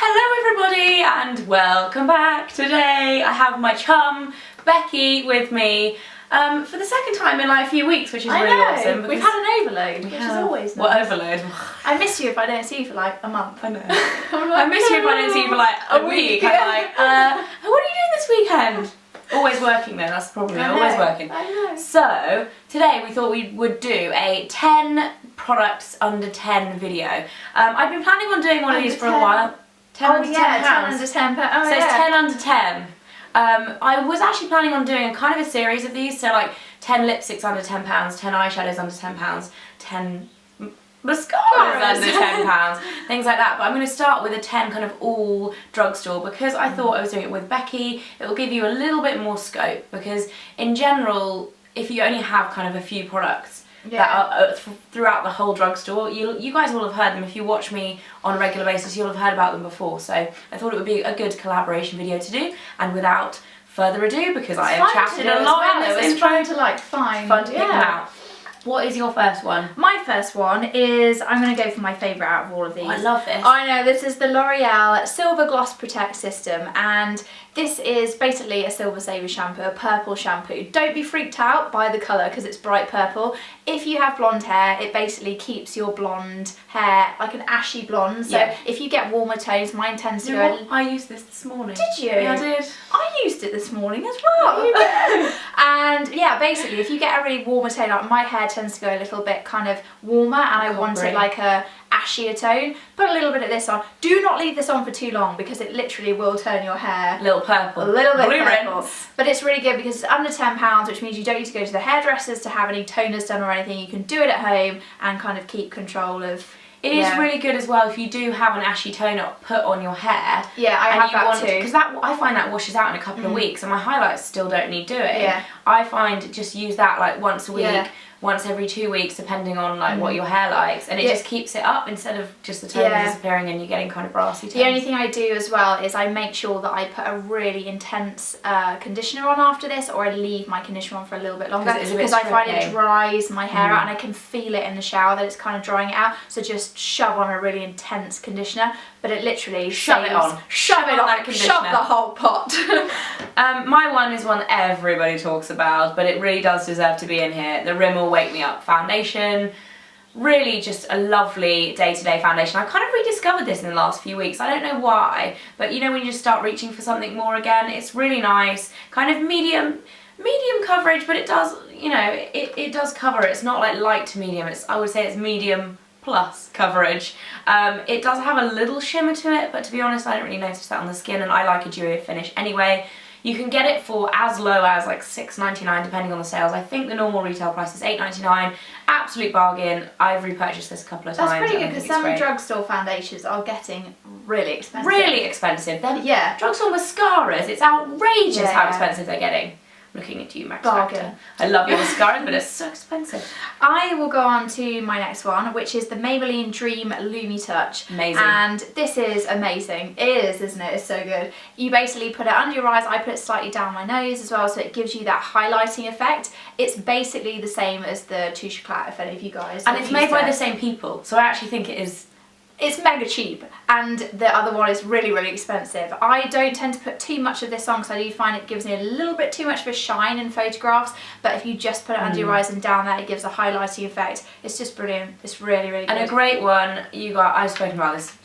Hello everybody and welcome back. Today I have my chum Becky with me for the second time in like a few weeks, which is really awesome. We've had an overload, which is always nice. What overload? I miss you if I don't see you for like a month. I know. I miss you if I don't see you for like a week. Yeah. I'm like, what are you doing this weekend? Always working though, that's the problem, always working. I know. So, today we thought we would do a 10 products under 10 video. I've been planning on doing one of these for a while. 10 under 10 pounds. 10 under 10 pounds. So it's 10 under 10. I was actually planning on doing a kind of a series of these, so like 10 lipsticks under 10 pounds, 10 eyeshadows under 10 pounds, 10 mascaras under 10 pounds, things like that. But I'm going to start with a 10 kind of all drugstore because I thought I was doing it with Becky. It will give you a little bit more scope because in general, if you only have kind of a few products that are throughout the whole drugstore, you guys will have heard them. If you watch me on a regular basis, you'll have heard about them before. So I thought it would be a good collaboration video to do. And without further ado, because I have chatted a lot in this intro, fun to pick them out. What is your first one? My first one is, I'm going to go for my favourite out of all of these. Oh, I love this. I know, this is the L'Oreal Silver Gloss Protect System, and this is basically a silver saver shampoo, a purple shampoo. Don't be freaked out by the colour because it's bright purple. If you have blonde hair, it basically keeps your blonde hair like an ashy blonde. So if you get warmer tones, mine tends to go... I used this morning. Did you? Yeah, I did. I used it this morning as well. And yeah, basically if you get a really warmer tone, like my hair tends to go a little bit kind of warmer and I want it like a ashier tone, put a little bit of this on. Do not leave this on for too long because it literally will turn your hair a little purple. A little bit blue purple. rinse. But it's really good because it's under £10, which means you don't need to go to the hairdressers to have any toners done or anything. You can do it at home and kind of keep control of... It is really good as well if you do have an ashy toner put on your hair. Yeah, I have that too. Because I find that washes out in a couple of weeks and my highlights still don't need doing. Yeah. I find just use that like once a week, once every 2 weeks, depending on like what your hair likes, and it just keeps it up instead of just the toner disappearing and you're getting kind of brassy tones. The only thing I do as well is I make sure that I put a really intense conditioner on after this, or I leave my conditioner on for a little bit longer because I find it dries my hair out and I can feel it in the shower that it's kind of drying it out. So just shove on a really intense conditioner, but it literally shove it on that conditioner. Shove the whole pot. My one is one that everybody talks about, but it really does deserve to be in here. The Rimmel Wake Me Up foundation. Really just a lovely day-to-day foundation. I've kind of rediscovered this in the last few weeks. I don't know why, but you know when you just start reaching for something more again, it's really nice. Kind of medium coverage, but it does, you know, it does cover. It's not like light to medium. I would say it's medium plus coverage. It does have a little shimmer to it, but to be honest, I don't really notice that on the skin, and I like a dewy finish anyway. You can get it for as low as like $6.99 depending on the sales. I think the normal retail price is $8.99. Absolute bargain. I've repurchased this a couple of times. That's pretty good because some drugstore foundations are getting really expensive. Really expensive. Drugstore mascaras, it's outrageous how expensive they're getting. Looking at you, Max Factor. I love your mascaras, but it's so expensive. I will go on to my next one, which is the Maybelline Dream Lumi Touch. Amazing. And this is amazing. It is, isn't it? It's so good. You basically put it under your eyes. I put it slightly down my nose as well, so it gives you that highlighting effect. It's basically the same as the Touche Éclat, if any of you guys And it's made by the same people, so I actually think it is... It's mega cheap, and the other one is really, really expensive. I don't tend to put too much of this on because I do find it gives me a little bit too much of a shine in photographs, but if you just put it under your eyes and down there, it gives a highlighting effect. It's just brilliant. It's really, really good. And a great one, I've spoken about this.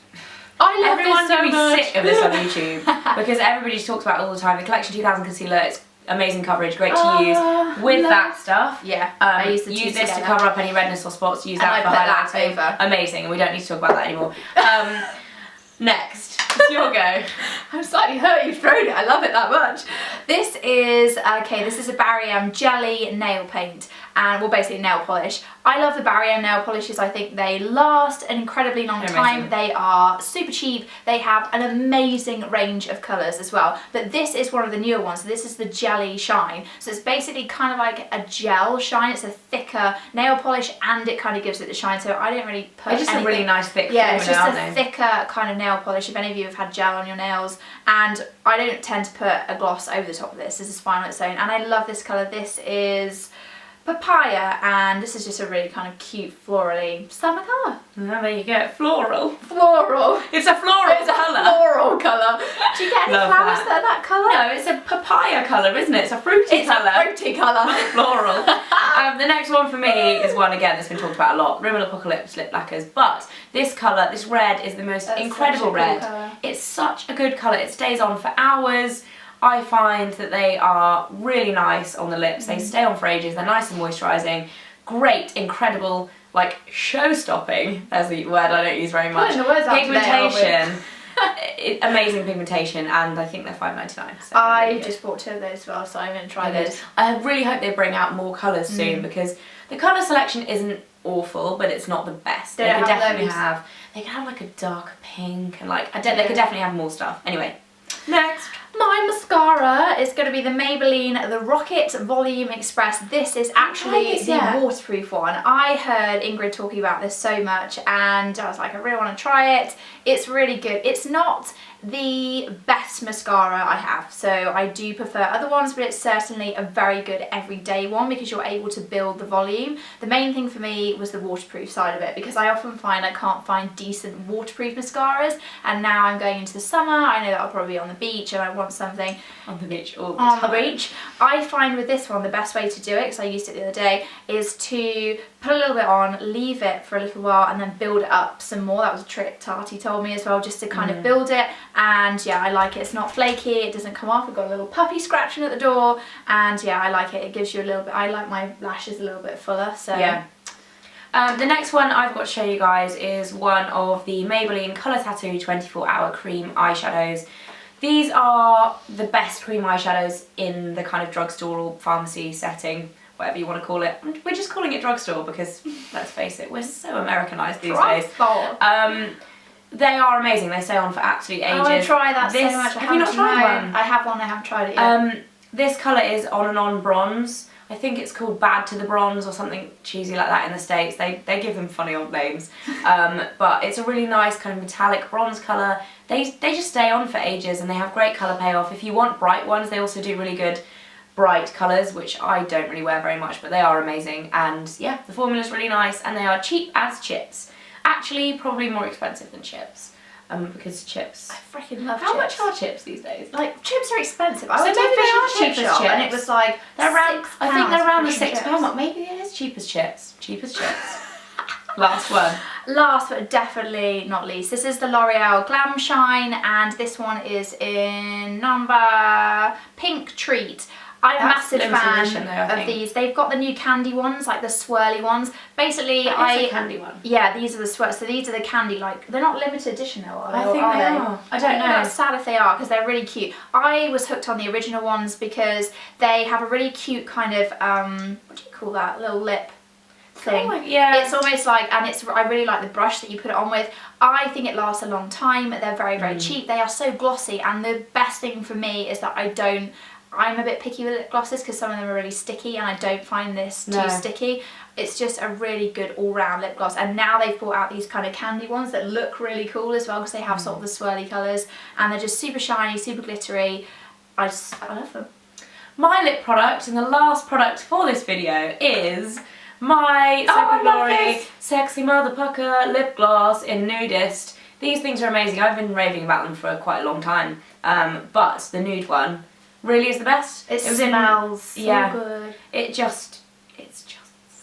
I love Everyone's this so going to much. be sick of this on YouTube because everybody just talks about it all the time. The Collection 2000 concealer, it's amazing coverage, great to use. With that stuff, I use this to cover up any redness or spots. Use that for highlighting. Over. Amazing, and we don't need to talk about that anymore. Next, it's your go. I'm slightly hurt you've thrown it. I love it that much. This is this is a Barry M Jelly nail paint, and well, basically nail polish. I love the Barry M nail polishes. I think they last an incredibly long time. They are super cheap. They have an amazing range of colours as well. But this is one of the newer ones. This is the Jelly Shine. So it's basically kind of like a gel shine. It's a thicker nail polish, and it kind of gives it the shine. So I don't really put It's just a really nice thick formula, it's just a thicker kind of nail polish. If any of you have had gel on your nails, and I don't tend to put a gloss over the top of this. This is fine on its own, and I love this colour. This is papaya, and this is just a really kind of cute florally summer colour. Oh, there you go, floral. Floral. It's a floral colour. any Love flowers that. that are that colour? No, it's a papaya colour, isn't it? It's a fruity colour. It's a fruity colour. Floral. The next one for me is one, again, that's been talked about a lot. Rimmel Apocalypse lip lacquers. But this colour, this red, is the most incredible red. Cool, it's such a good colour. It stays on for hours. I find that they are really nice on the lips. They stay on for ages. They're nice and moisturising. Great, incredible, like show-stopping. That's the word I don't use very much. Pigmentation. Amazing pigmentation, and I think they're $5.99. So I just bought 2 of those as well, so I'm going to try those. I really hope they bring out more colours soon, because the colour selection isn't awful, but it's not the best. They could definitely have. They could have like a darker pink, and like they could definitely have more stuff. Anyway, next. My mascara is going to be the Maybelline The Rocket Volume Express. This is actually the waterproof one. I heard Ingrid talking about this so much, and I was like, I really want to try it. It's really good. It's not the best mascara I have, so I do prefer other ones, but it's certainly a very good everyday one because you're able to build the volume. The main thing for me was the waterproof side of it, because I often find I can't find decent waterproof mascaras, and now I'm going into the summer. I know that I'll probably be on the beach and I want something on the beach all the time. On the beach. I find with this one the best way to do it, because I used it the other day, is to put a little bit on, leave it for a little while, and then build it up some more. That was a trick Tati told me as well, just to kind of build it. And yeah, I like it. It's not flaky, it doesn't come off. I've got a little puppy scratching at the door, and yeah, I like it. It gives you a little bit, I like my lashes a little bit fuller, so yeah. The next one I've got to show you guys is one of the Maybelline Colour Tattoo 24-Hour Cream Eyeshadows. These are the best cream eyeshadows in the kind of drugstore or pharmacy setting, whatever you want to call it. We're just calling it drugstore because, let's face it, we're so Americanized these days. They are amazing. They stay on for absolute ages. I want to try that so much. Have you not tried one? I have one. I haven't tried it yet. This colour is On and On Bronze. I think it's called Bad to the Bronze or something cheesy like that in the States. They give them funny old names. But it's a really nice kind of metallic bronze colour. They just stay on for ages, and they have great colour payoff. If you want bright ones, they also do really good bright colours, which I don't really wear very much, but they are amazing. And yeah, the formula's really nice, and they are cheap as chips. Actually, probably more expensive than chips. Because chips. I freaking love chips. How much are chips these days? Like, chips are expensive. I So went to maybe a they are fish cheap and chip as shop, chips. and it was like They're around, I think they're around the £6 mark. Maybe it is cheap as chips. Cheap as chips. Last one. Last but definitely not least, this is the L'Oreal Glam Shine, and this one is in number Pink Treat. I'm a massive fan of these. They've got the new candy ones, like the swirly ones. Basically, a candy one. Yeah, these are the swirls. So these are the candy, like, they're not limited edition though, are they? I think they are. I don't know. I'm sad if they are, because they're really cute. I was hooked on the original ones because they have a really cute kind of, what do you call that? Little lip thing. Oh, yeah. It's almost like, and I really like the brush that you put it on with. I think it lasts a long time. They're very, very cheap. They are so glossy, and the best thing for me is that I'm a bit picky with lip glosses because some of them are really sticky, and I don't find this too sticky. It's just a really good all-round lip gloss, and now they've brought out these kind of candy ones that look really cool as well, because they have sort of the swirly colours, and they're just super shiny, super glittery. I love them. My lip product, and the last product for this video, is my Soap & Glory Sexy Mother Pucker lip gloss in Nudist. These things are amazing. I've been raving about them for quite a long time, but the nude one really is the best. It smells so good. It's just.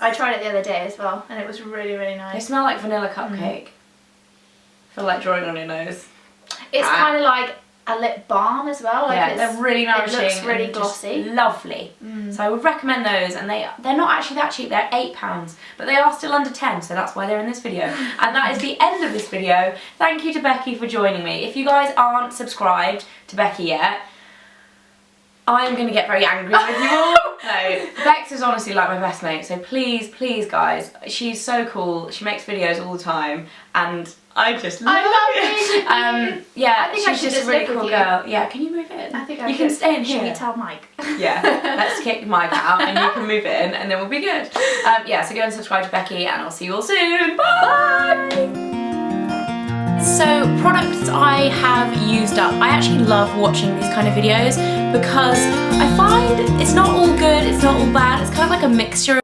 I tried it the other day as well, and it was really, really nice. They smell like vanilla cupcake. I feel like drawing on your nose. It's kind of like a lip balm as well. Like yeah, they're really nourishing. It looks really glossy. Lovely. So I would recommend those, and they're not actually that cheap. They're £8, but they are still under 10, so that's why they're in this video. And that is the end of this video. Thank you to Becky for joining me. If you guys aren't subscribed to Becky yet, I'm going to get very angry with you all. No, Bex is honestly like my best mate, so please, please guys, she's so cool. She makes videos all the time, and I just love it. Yeah, she's just a really cool girl. Yeah, can you move in? I think you can stay in here. Should we tell Mike? Yeah, let's kick Mike out and you can move in, and then we'll be good. Yeah, so go and subscribe to Becky, and I'll see you all soon. Bye! So, products I have used up. I actually love watching these kind of videos because I find it's not all good, it's not all bad, it's kind of like a mixture